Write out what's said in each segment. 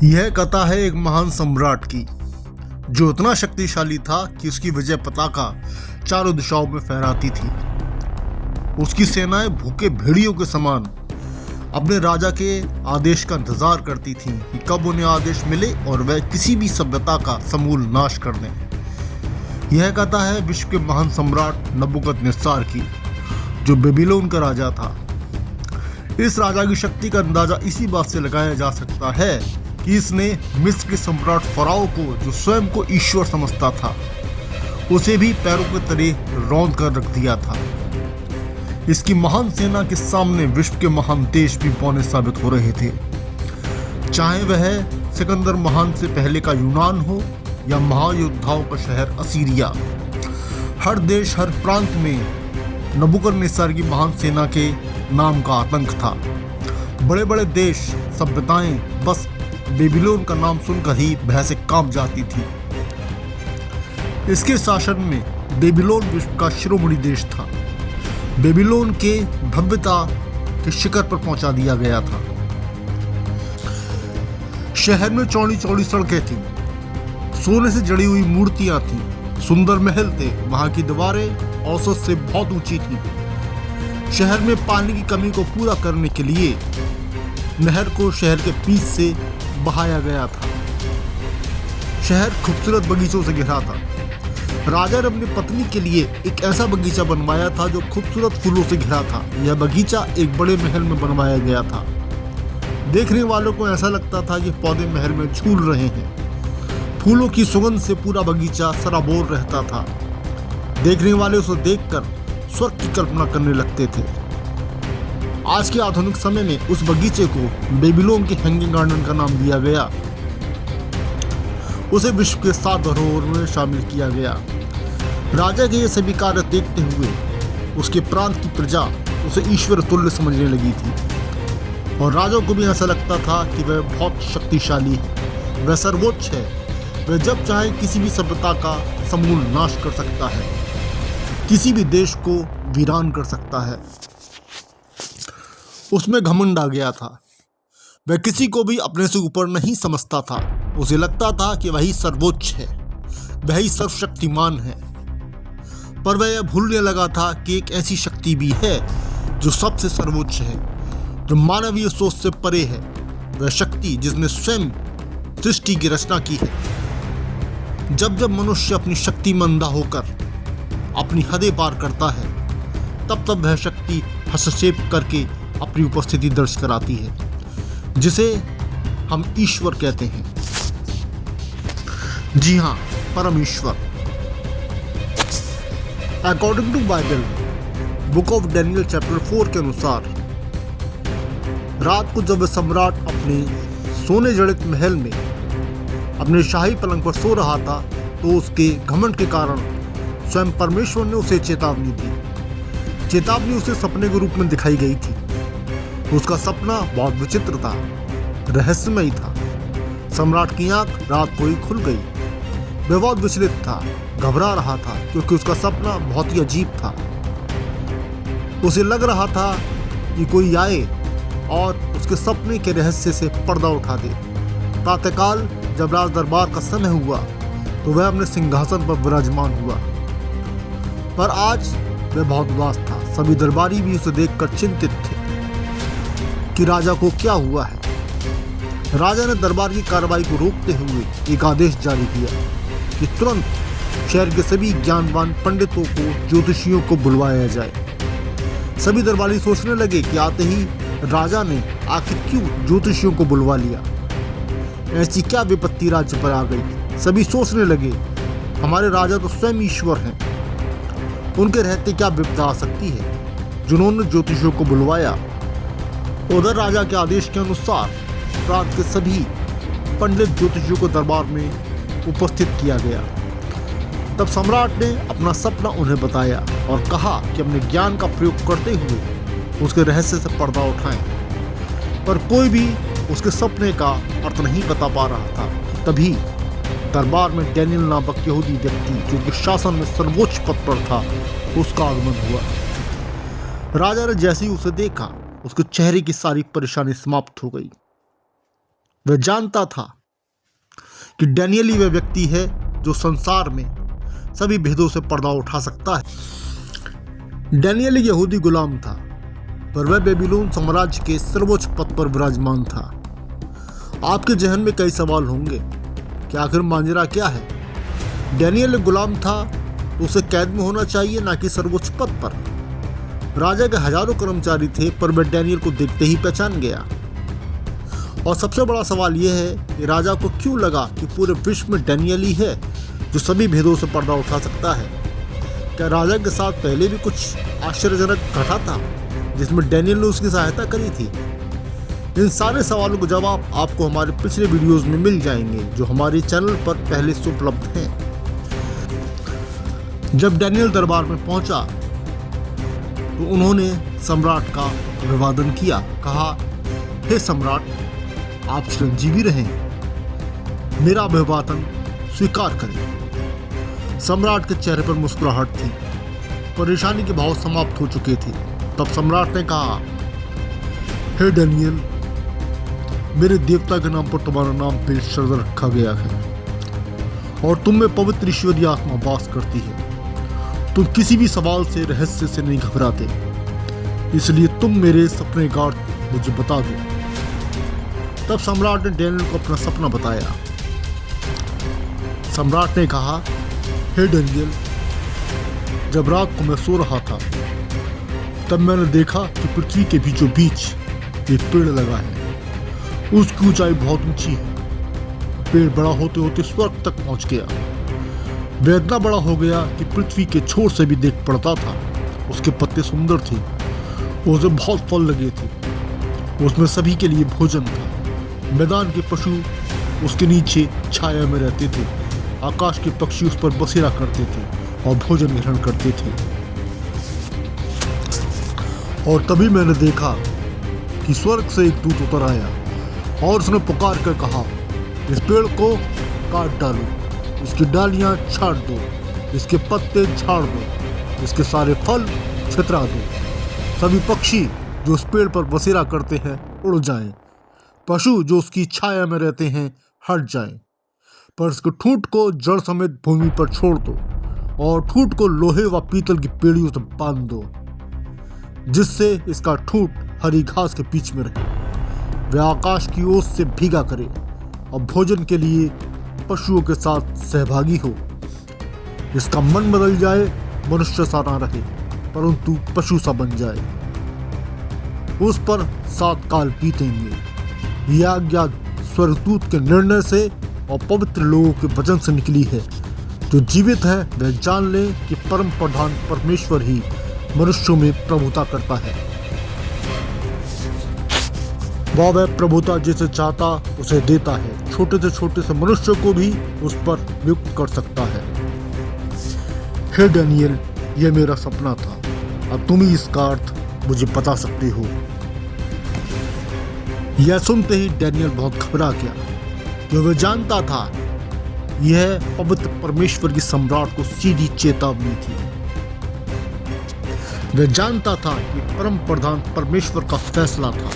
यह कथा है एक महान सम्राट की जो इतना शक्तिशाली था कि उसकी विजय पताका चारों दिशाओं में फहराती थी। उसकी सेनाएं भूखे भेड़ियों के समान अपने राजा के आदेश का इंतजार करती थीं कि कब उन्हें आदेश मिले और वह किसी भी सभ्यता का समूल नाश कर दें। यह कथा है विश्व के महान सम्राट नबूकदनेस्सर की, जो बेबीलोन का राजा था। इस राजा की शक्ति का अंदाजा इसी बात से लगाया जा सकता है कि इसने मिस्र के सम्राट फराओ को, जो स्वयं को ईश्वर समझता था, उसे भी पैरों के तले रौंद कर रख दिया था। इसकी महान सेना के सामने विश्व के महान देश भी बौने साबित हो रहे थे, चाहे वह सिकंदर महान से पहले का यूनान हो या महायोद्धाओं का शहर असीरिया। हर देश, हर प्रांत में नबूकदनेस्सर की महान सेना के नाम का आतंक था। बड़े बड़े देश, सभ्यताएं बस बेबीलोन का नाम सुनकर ही भय से कांप जाती थी। इसके शासन में बेबीलोन विश्व का शिरोमणि देश था। बेबीलोन के भव्यता के शिखर पर पहुंचा दिया गया था। शहर में चौड़ी चौड़ी सड़कें थीं, सोने से जड़ी हुई मूर्तियां थीं, सुंदर महल थे। वहां की दीवारें औसत से बहुत ऊंची थीं। शहर में पानी की कमी को पूरा करने के लिए नहर को शहर के बीच से बहाया गया था। शहर खूबसूरत बगीचों से घिरा था। राजा ने अपनी पत्नी के लिए एक ऐसा बगीचा बनवाया था जो खूबसूरत फूलों से घिरा था। यह बगीचा एक बड़े महल में बनवाया गया था। देखने वालों को ऐसा लगता था कि पौधे महल में झूल रहे हैं। फूलों की सुगंध से पूरा बगीचा सराबोर रहता था। देखने वाले उसे देखकर स्वर्ग की कल्पना करने लगते थे। आज के आधुनिक समय में उस बगीचे को बेबीलोन के हैंगिंग गार्डन का नाम दिया गया। उसे विश्व के 7 धरोहरों में शामिल किया गया। राजा के ये सभी कार्य देखते हुए उसके प्रांत की प्रजा उसे ईश्वर तुल्य समझने लगी थी, और राजा को भी ऐसा लगता था कि वह बहुत शक्तिशाली है, वह सर्वोच्च है, वह जब चाहे किसी भी सभ्यता का समूल नाश कर सकता है, किसी भी देश को वीरान कर सकता है। उसमें घमंड आ गया था। वह किसी को भी अपने से ऊपर नहीं समझता था। उसे लगता था कि वही सर्वोच्च है, वही सर्वशक्तिमान है। पर वह यह भूलने लगा था कि एक ऐसी शक्ति भी है जो सबसे सर्वोच्च है, जो मानवीय सोच से परे है। वह शक्ति जिसने स्वयं सृष्टि की रचना की है। जब जब मनुष्य अपनी शक्ति में अंधा होकर अपनी हदें पार करता है, तब तब वह शक्ति हस्तक्षेप करके अपनी उपस्थिति दर्ज कराती है, जिसे हम ईश्वर कहते हैं। जी हाँ, परम ईश्वर। According to Bible book of Daniel chapter 4 के अनुसार, रात को जब सम्राट अपने सोने जड़ित महल में अपने शाही पलंग पर सो रहा था, तो उसके घमंड के कारण स्वयं परमेश्वर ने उसे चेतावनी दी। चेतावनी उसे सपने के रूप में दिखाई गई थी। उसका सपना बहुत विचित्र था, रहस्यमयी था। सम्राट की आंख रात को ही खुल गई। वह बहुत विचलित था, घबरा रहा था, क्योंकि उसका सपना बहुत ही अजीब था। उसे लग रहा था कि कोई आए और उसके सपने के रहस्य से पर्दा उठा दे। प्रातःकाल जब राज दरबार का समय हुआ, तो वह अपने सिंहासन पर विराजमान हुआ, पर आज वह बहुत उदास था। सभी दरबारी भी उसे देखकर चिंतित थे कि राजा को क्या हुआ है। राजा ने दरबार की कार्रवाई को रोकते हुए एक आदेश जारी किया कि तुरंत शहर के सभी ज्ञानवान पंडितों को, ज्योतिषियों को बुलवाया जाए। सभी दरबारी सोचने लगे कि आते ही राजा ने आखिर क्यों ज्योतिषियों को बुलवा लिया, ऐसी क्या विपत्ति राज्य पर आ गई। सभी सोचने लगे, हमारे राजा तो स्वयं ईश्वर हैं, उनके रहते क्या विपदा आ सकती है, जिन्होंने ज्योतिषियों को बुलवाया। उधर राजा के आदेश के अनुसार प्रांत के सभी पंडित ज्योतिषियों को दरबार में उपस्थित किया गया। तब सम्राट ने अपना सपना उन्हें बताया और कहा कि अपने ज्ञान का प्रयोग करते हुए उसके रहस्य से पर्दा उठाएं। पर कोई भी उसके सपने का अर्थ नहीं बता पा रहा था। तभी दरबार में डैनियल नामक यहूदी व्यक्ति, जो कि शासन में सर्वोच्च पद पर था, उसका आगमन हुआ। राजा ने जैसे ही उसे देखा, उसके चेहरे की सारी परेशानी समाप्त हो गई। वह जानता था कि डैनियल ही वह व्यक्ति है जो संसार में सभी भेदों से पर्दा उठा सकता है। डैनियल एक यहूदी गुलाम था, पर वह बेबीलोन साम्राज्य के सर्वोच्च पद पर विराजमान था। आपके जहन में कई सवाल होंगे कि आखिर मांजरा क्या है। डैनियल एक गुलाम था तो उसे कैद में होना चाहिए, ना कि सर्वोच्च पद पर। राजा के हजारों कर्मचारी थे, पर वह डैनियल को देखते ही पहचान गया। और सबसे बड़ा सवाल यह है कि राजा को क्यों लगा कि पूरे विश्व में डैनियल ही है जो सभी भेदों से पर्दा उठा सकता है। क्या राजा के साथ पहले भी कुछ आश्चर्यजनक घटा था जिसमें डैनियल ने उसकी सहायता करी थी? इन सारे सवालों के जवाब आपको हमारे पिछले वीडियोस में मिल जाएंगे, जो हमारे चैनल पर पहले से उपलब्ध हैं। जब डैनियल दरबार में पहुंचा तो उन्होंने सम्राट का अभिवादन किया। कहा, हे सम्राट, आप चिरंजीवी रहें, मेरा अभिवादन स्वीकार करें। सम्राट के चेहरे पर मुस्कुराहट थी, परेशानी के भाव समाप्त हो चुके थे। तब सम्राट ने कहा, हे डैनियल, मेरे देवता के नाम पर तुम्हारा नाम बेलशस्सर रखा गया है और तुम में पवित्र ईश्वरीय आत्मा वास करती है। तुम किसी भी सवाल से, रहस्य से नहीं घबराते, इसलिए तुम मेरे सपने का अर्थ मुझे बता दो। तब सम्राट ने डैनियल को अपना सपना बताया। सम्राट ने कहा, हे डैनियल, जब रात को मैं सो रहा था तब मैंने देखा कि पृथ्वी के बीचों बीच एक पेड़ लगा है। उसकी ऊंचाई बहुत ऊंची है। पेड़ बड़ा होते होते स्वर्ग तक पहुंच गया। वह इतना बड़ा हो गया कि पृथ्वी के छोर से भी देख पड़ता था। उसके पत्ते सुंदर थे, उसमें बहुत फल लगे थे, उसमें सभी के लिए भोजन था। मैदान के पशु उसके नीचे छाया में रहते थे। आकाश के पक्षी उस पर बसेरा करते थे और भोजन ग्रहण करते थे। और तभी मैंने देखा कि स्वर्ग से एक दूत उतर आया और उसने पुकार कर कहा, इस पेड़ को काट डालो, इसकी डालियां छाट दो, इसके पत्ते झाड़ दो, इसके सारे फल छितरा दो। सभी पक्षी जो उस पेड़ पर बसेरा करते हैं उड़ जाएं, पशु जो उसकी छाया में रहते हैं हट जाएं, पर इसके ठूंठ को जड़ समेत भूमि पर छोड़ दो और ठूंठ को लोहे व पीतल की पेड़ियों से बांध दो, जिससे इसका ठूंठ हरी घास के बीच में रहे। वह आकाश की ओस से भीगा करे और भोजन के लिए पशुओं के साथ सहभागी हो। इसका मन बदल जाए, मनुष्य सा ना रहे परंतु पशु सा बन जाए। उस पर 7 काल बीतेंगे। यह आज्ञा स्वर्गदूत के निर्णय से और पवित्र लोगों के वचन से निकली है। जो जीवित है वह जान ले कि परम प्रधान परमेश्वर ही मनुष्यों में प्रभुता करता है। वह प्रभुता जिसे चाहता उसे देता है। छोटे से छोटे से मनुष्य को भी उस पर नियुक्त कर सकता है। हे डैनियल, यह मेरा सपना था। अब तुम ही इसका अर्थ मुझे बता सकते हो। यह सुनते ही डैनियल बहुत घबरा गया, क्योंकि वह जानता था यह पवित्र परमेश्वर की सम्राट को सीधी चेतावनी थी। वह जानता था कि परम प्रधान परमेश्वर का फैसला था,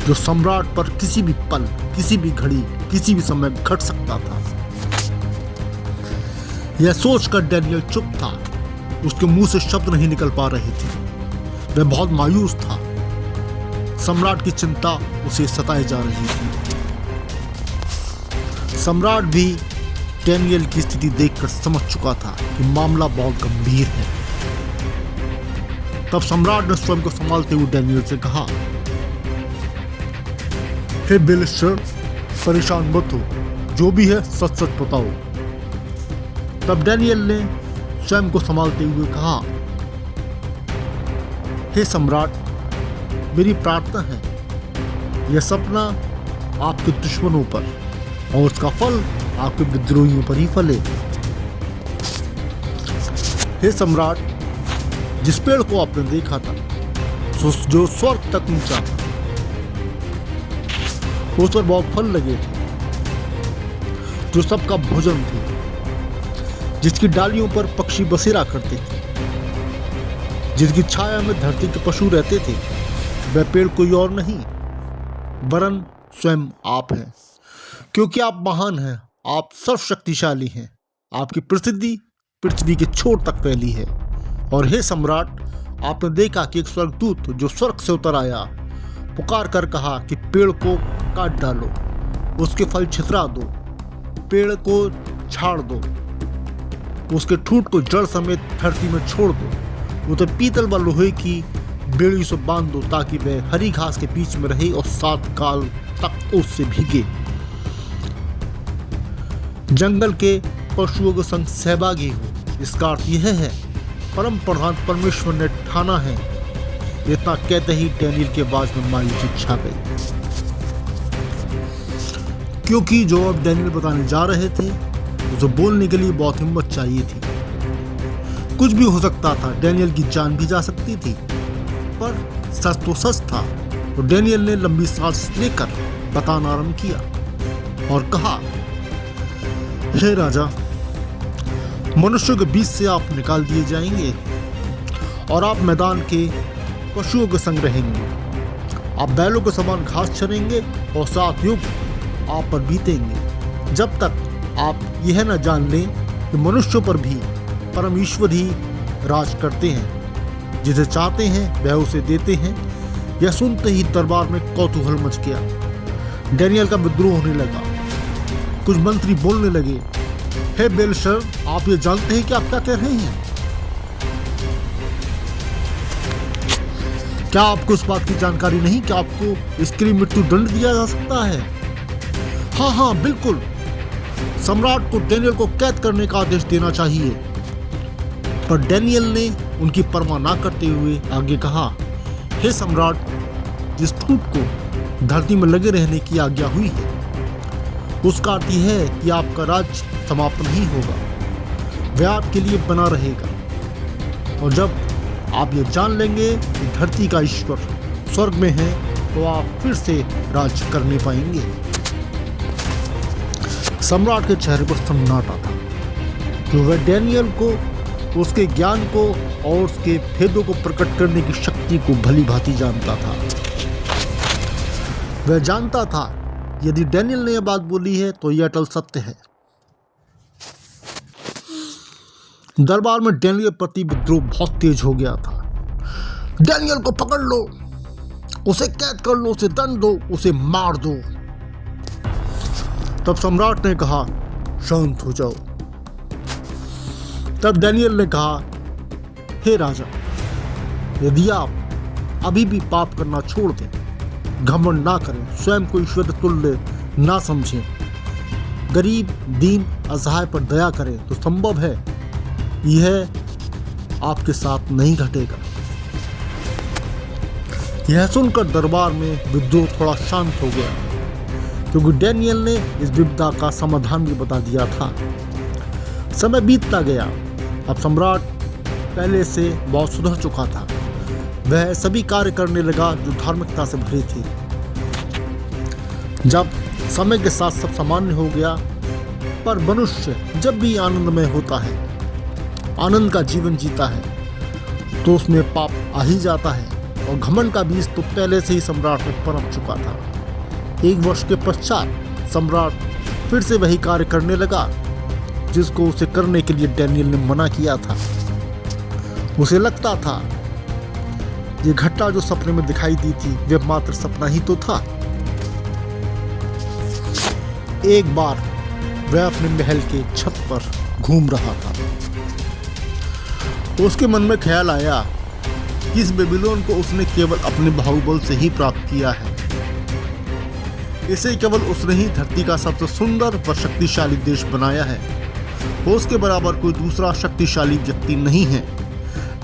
जो सम्राट पर किसी भी पल, किसी भी घड़ी, किसी भी समय घट सकता था। यह सोचकर डैनियल चुप था। उसके मुंह से शब्द नहीं निकल पा रहे थे। वह बहुत मायूस था। सम्राट की चिंता उसे सताए जा रही थी। सम्राट भी डैनियल की स्थिति देखकर समझ चुका था कि मामला बहुत गंभीर है। तब सम्राट ने स्वयं को संभालते हुए डैनियल से कहा, हे बेलशस्सर, परेशान मत हो, जो भी है सच सच बताओ। तब डैनियल ने स्वयं को संभालते हुए कहा, हे सम्राट, मेरी प्रार्थना है यह सपना आपके दुश्मनों पर और उसका फल आपके विद्रोहियों पर ही फले। हे सम्राट, जिस पेड़ को आपने देखा था जो स्वर्ग तक ऊंचा था, उस पर बहुत फल लगे थे जो सबका भोजन थे, जिसकी डालियों पर पक्षी बसेरा करते थे, जिसकी छाया में धरती के पशु रहते थे। वह पेड़ कोई और नहीं वरन स्वयं आप हैं, क्योंकि आप महान हैं, आप सर्वशक्तिशाली हैं। आपकी प्रसिद्धि पृथ्वी के छोर तक फैली है। और हे सम्राट, आपने देखा कि एक स्वर्गदूत जो स्वर्ग से उतर आया पुकार कर कहा कि पेड़ को काट डालो, उसके फल छितरा दो, पेड़ को झाड़ दो, उसके ठूंठ को जड़ समेत धरती में छोड़ दो, उसे पीतल व लोहे की बेड़ी से बांध दो ताकि वह हरी घास के बीच में रहे और 7 काल तक उससे भीगे। जंगल के पशुओं के संग सहभागी हो। इसका अर्थ यह है, परम प्रधान परमेश्वर ने ठाना है। इतना कहते ही डैनियल के आवाज में मायूसी छा गई, क्योंकि जो अब डैनियल बताने जा रहे थे उसे बोलने के लिए बहुत हिम्मत चाहिए थी। कुछ भी हो सकता था, डैनियल की जान भी जा सकती थी, पर सच तो सच था। तो डैनियल ने लंबी सांस लेकर बताना आरंभ किया और कहा, हे राजा, मनुष्यों के बीच से आप निकाल दिए जाएंगे और आप मैदान के पशुओं के संग रहेंगे। आप बैलों के समान घास चरेंगे और 7 युग आप पर बीतेंगे, जब तक आप यह न जान लें कि मनुष्यों पर भी परम ईश्वर ही राज करते हैं। जिसे चाहते हैं वह उसे देते हैं। यह सुनते ही दरबार में कौतूहल मच गया। डैनियल का विद्रोह होने लगा। कुछ मंत्री बोलने लगे, हे बेलशर, आप ये जानते हैं कि आप क्या कह रहे हैं? क्या आपको इस बात की जानकारी नहीं कि आपको इसके लिए मृत्यु दंड दिया जा सकता है? हाँ, बिल्कुल। सम्राट को डैनियल को कैद करने का आदेश देना चाहिए। पर डैनियल ने उनकी परवाह ना करते हुए आगे कहा, हे सम्राट, जिस ठूंठ को धरती में लगे रहने की आज्ञा हुई है, उसका अर्थ यह है कि आपका राज्य समाप्त नहीं होगा, वह आपके लिए बना रहेगा। और जब आप ये जान लेंगे कि धरती का ईश्वर स्वर्ग में है, तो आप फिर से राज्य करने पाएंगे। सम्राट के चेहरे पर सन्नाटा था, जो वह डैनियल को, उसके ज्ञान को और उसके भेदों को प्रकट करने की शक्ति को भली भांति जानता था। वह जानता था यदि डैनियल ने यह बात बोली है तो यह अटल सत्य है। दरबार में डैनियल के प्रति विद्रोह बहुत तेज हो गया था। डैनियल को पकड़ लो, उसे कैद कर लो, उसे दंड दो, उसे मार दो। तब सम्राट ने कहा, शांत हो जाओ। तब डैनियल ने कहा, हे राजा, यदि आप अभी भी पाप करना छोड़ दें, घमंड ना करें, स्वयं को ईश्वर तुल्य ना समझें, गरीब, दीन, असहाय पर दया करें, तो संभव है यह आपके साथ नहीं घटेगा। यह सुनकर दरबार में विद्रोह थोड़ा शांत हो गया, क्योंकि डैनियल ने इस विपदा का समाधान भी बता दिया था। समय बीतता गया। अब सम्राट पहले से बहुत सुधर चुका था। वह सभी कार्य करने लगा जो धार्मिकता से भरे थे। जब समय के साथ सब सामान्य हो गया, पर मनुष्य जब भी आनंदमय होता है, आनंद का जीवन जीता है, तो उसमें पाप आ ही जाता है। और घमंड का बीज तो पहले से ही सम्राट में पनप चुका था। 1 वर्ष के पश्चात सम्राट फिर से वही कार्य करने लगा जिसको उसे करने के लिए डैनियल ने मना किया था। उसे लगता था ये घटना जो सपने में दिखाई दी थी वह मात्र सपना ही तो था। एक बार वह अपने महल के छत पर घूम रहा था। उसके मन में ख्याल आया कि इस बेबीलोन को उसने केवल अपने बाहुबल से ही प्राप्त किया है। इसे केवल उसने ही धरती का सबसे सुंदर व शक्तिशाली देश बनाया है। उसके बराबर कोई दूसरा शक्तिशाली व्यक्ति नहीं है।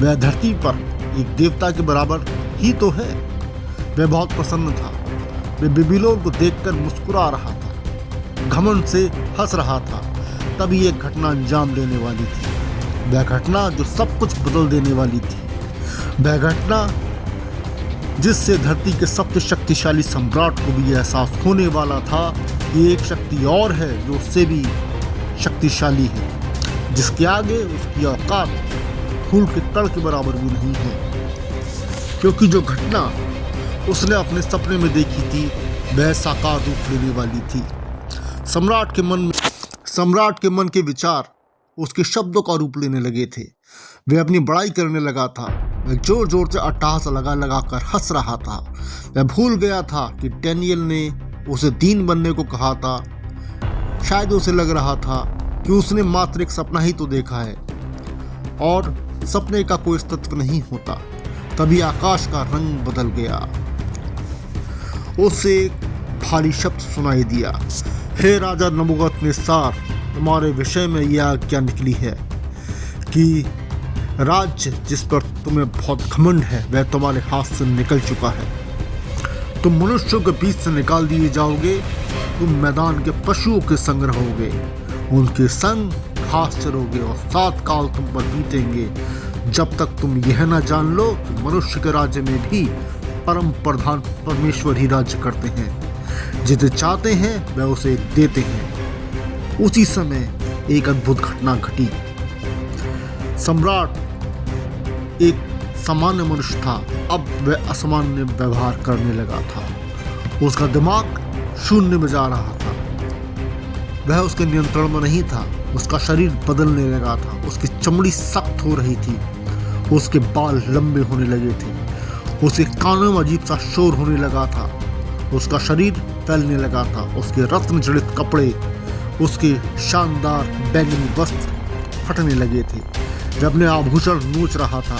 वह धरती पर एक देवता के बराबर ही तो है। वह बहुत प्रसन्न था। वह बेबीलोन को देखकर मुस्कुरा रहा था, घमंड से हंस रहा था। तभी एक घटना अंजाम लेने वाली थी। वह घटना जो सब कुछ बदल देने वाली थी। वह घटना जिससे धरती के सबसे शक्तिशाली सम्राट को भी एहसास होने वाला था कि एक शक्ति और है जो उससे भी शक्तिशाली है, जिसके आगे उसकी औकात फूल के तड़ के बराबर भी नहीं है। क्योंकि जो घटना उसने अपने सपने में देखी थी वह साकार रूप लेने वाली थी। सम्राट के मन के विचार उसके शब्दों का रूप लेने लगे थे। वह अपनी बड़ाई करने लगा था। वह जोर जोर से अट्टहास लगा लगा कर हंस रहा था। वह भूल गया था कि डैनियल ने उसे दीन बनने को कहा था। शायद उसे लग रहा था कि उसने मात्र एक सपना ही तो देखा है और सपने का कोई तत्व नहीं होता। तभी आकाश का रंग बदल गया। उसे एक भारी शब्द सुनाई दिया, हे राजा नबूकदनेस्सार, तुम्हारे विषय में यह आज्ञा निकली है कि राज्य जिस पर तुम्हें बहुत घमंड है वह तुम्हारे हाथ से निकल चुका है। तुम मनुष्यों के बीच से निकाल दिए जाओगे। तुम मैदान के पशुओं के संग रहोगे, उनके संग घास चरोगे और 7 काल तुम पर बीतेंगे, जब तक तुम यह न जान लो कि मनुष्य के राज्य में भी परम प्रधान परमेश्वर ही राज्य करते हैं। जिसे चाहते हैं वह उसे देते हैं। उसी समय एक अद्भुत घटना घटी। सम्राट एक सामान्य मनुष्य था, अब वह असामान्य व्यवहार करने लगा था। उसका दिमाग शून्य में जा रहा था। वह उसके नियंत्रण में नहीं था। उसका शरीर बदलने लगा था। उसकी चमड़ी सख्त हो रही थी। उसके बाल लंबे होने लगे थे। उसके कानों में अजीब सा शोर होने लगा था। उसका शरीर फैलने लगा था। उसके रत्न जड़ित कपड़े, उसके शानदार बैंगनी वस्त्र फटने लगे थे। वह अपने आभूषण नोच रहा था।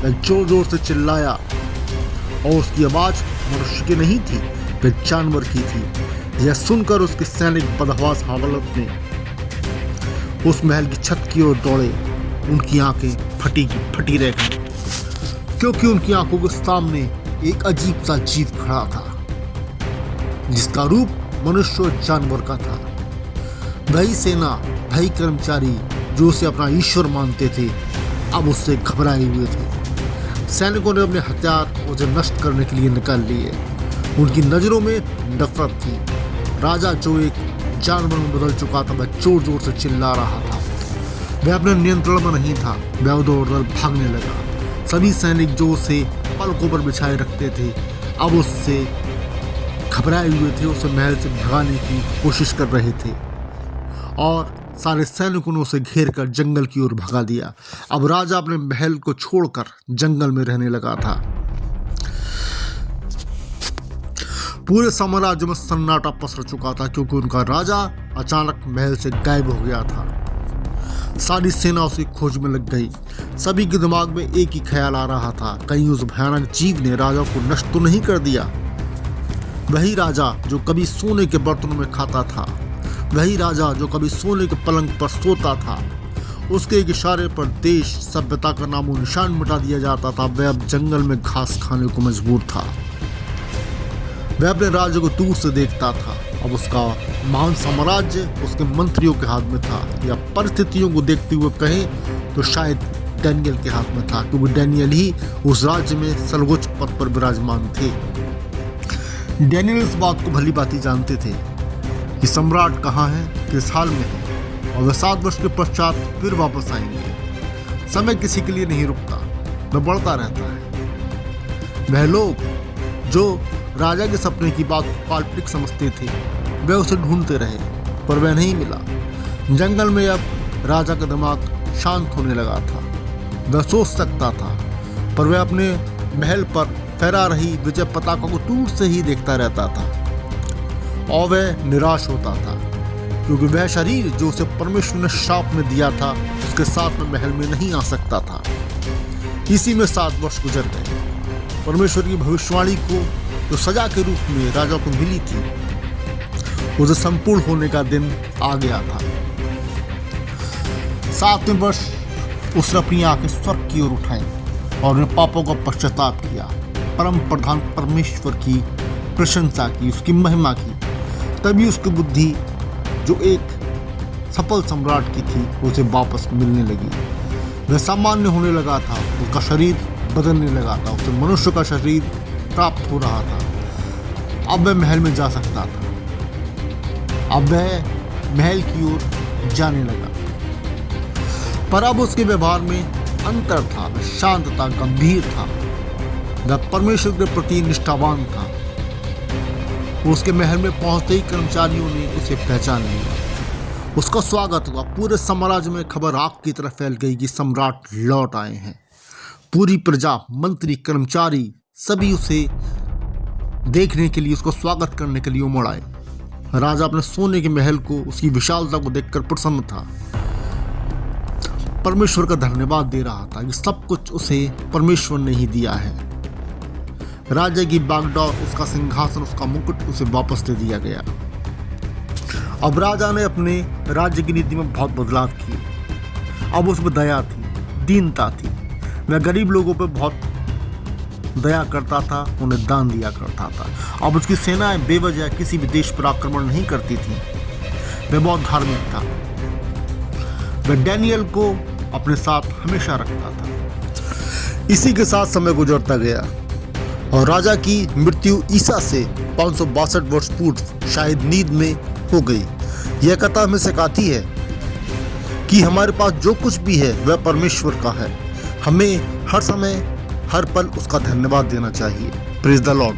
वह जोर जोर से चिल्लाया और उसकी आवाज मनुष्य की नहीं थी, वह जानवर की थी। यह सुनकर उसके सैनिक बदहवास हालत में उस महल की छत की ओर दौड़े। उनकी आंखें फटी की फटी रह गईं, क्योंकि उनकी आंखों के सामने एक अजीब सा जीव खड़ा था, जिसका रूप मनुष्य और जानवर का था। वही सेना, वही कर्मचारी जो उसे अपना ईश्वर मानते थे, अब उससे घबराए हुए थे। सैनिकों ने अपने हथियार उसे नष्ट करने के लिए निकाल लिए। उनकी नजरों में नफरत थी। राजा जो एक जानवर में बदल चुका था, वह जोर जोर से चिल्ला रहा था। वह अपने नियंत्रण में नहीं था। वह उधर उधर भागने लगा। सभी सैनिक जो उसे पलकों पर बिछाए रखते थे, अब उससे घबराए हुए थे। उसे महल से भगाने की कोशिश कर रहे थे और सारे सैनिकों ने उसे घेर कर जंगल की ओर भगा दिया। अब राजा अपने महल को छोड़कर जंगल में रहने लगा था। पूरे साम्राज्य में सन्नाटा पसर चुका था, क्योंकि उनका राजा अचानक महल से गायब हो गया था। सारी सेना उसकी खोज में लग गई। सभी के दिमाग में एक ही ख्याल आ रहा था, कहीं उस भयानक जीव ने राजा को नष्ट तो नहीं कर दिया। वही राजा जो कभी सोने के बर्तनों में खाता था, वही राजा जो कभी सोने के पलंग पर सोता था, उसके एक इशारे पर देश सभ्यता का नामो निशान मिटा दिया जाता था। वह अब जंगल में घास खाने को मजबूर था। वह अपने राज्य को दूर से देखता था। अब उसका महान साम्राज्य उसके मंत्रियों के हाथ में था, या परिस्थितियों को देखते हुए कहें तो शायद डैनियल के हाथ में था, क्योंकि डैनियल ही उस राज्य में सर्वोच्च पद पर विराजमान थे। डैनियल इस बात को भली भांति जानते थे कि सम्राट कहाँ है, किस हाल में है, और वह 7 वर्ष के पश्चात फिर वापस आएंगे। समय किसी के लिए नहीं रुकता, वह बढ़ता रहता है। वह लोग जो राजा के सपने की बात काल्पनिक समझते थे, वह उसे ढूंढते रहे, पर वह नहीं मिला। जंगल में अब राजा का दिमाग शांत होने लगा था। वह सोच सकता था, पर वह अपने महल पर फहरा रही विजय पताका को दूर से ही देखता रहता था और वह निराश होता था, क्योंकि वह शरीर जो उसे परमेश्वर ने श्राप में दिया था, उसके साथ में महल में नहीं आ सकता था। इसी में 7 वर्ष गुजर गए। परमेश्वर की भविष्यवाणी को जो सजा के रूप में राजा को मिली थी, उसे संपूर्ण होने का दिन आ गया था। 7वें वर्ष उसने अपनी आंखें स्वर्ग की ओर उठाई और अपने पापों का पश्चाताप किया। परम प्रधान परमेश्वर की प्रशंसा की, उसकी महिमा की। तभी उसकी बुद्धि जो एक सफल सम्राट की थी, उसे वापस मिलने लगी। वह सामान्य होने लगा था। उसका शरीर बदलने लगा था। उसे मनुष्य का शरीर प्राप्त हो रहा था। अब वह महल में जा सकता था। अब वह महल की ओर जाने लगा, पर अब उसके व्यवहार में अंतर था। वह शांत था, गंभीर था। वह परमेश्वर के प्रति निष्ठावान था। उसके महल में पहुंचते ही कर्मचारियों ने उसे पहचान लिया। उसका स्वागत हुआ। पूरे साम्राज्य में खबर आग की तरह फैल गई कि सम्राट लौट आए हैं। पूरी प्रजा, मंत्री, कर्मचारी सभी उसे देखने के लिए, उसको स्वागत करने के लिए उमड़ आए। राजा अपने सोने के महल को, उसकी विशालता को देखकर प्रसन्न था। परमेश्वर का धन्यवाद दे रहा था कि सब कुछ उसे परमेश्वर ने ही दिया है। राजा की बागडोर, उसका सिंहासन, उसका मुकुट उसे वापस दे दिया गया। अब राजा ने अपने राज्य की नीति में बहुत बदलाव किए। अब उसमें दया थी, दीनता थी। वह गरीब लोगों पर बहुत दया करता था, उन्हें दान दिया करता था। अब उसकी सेनाएं बेवजह किसी भी देश पर आक्रमण नहीं करती थी। वह बहुत धार्मिक था। वह डैनियल को अपने साथ हमेशा रखता था। इसी के साथ समय गुजरता गया और राजा की मृत्यु ईसा से 562 वर्ष पूर्व शायद नींद में हो गई। यह कथा हमें सिखाती है कि हमारे पास जो कुछ भी है वह परमेश्वर का है। हमें हर समय, हर पल उसका धन्यवाद देना चाहिए। Praise the Lord.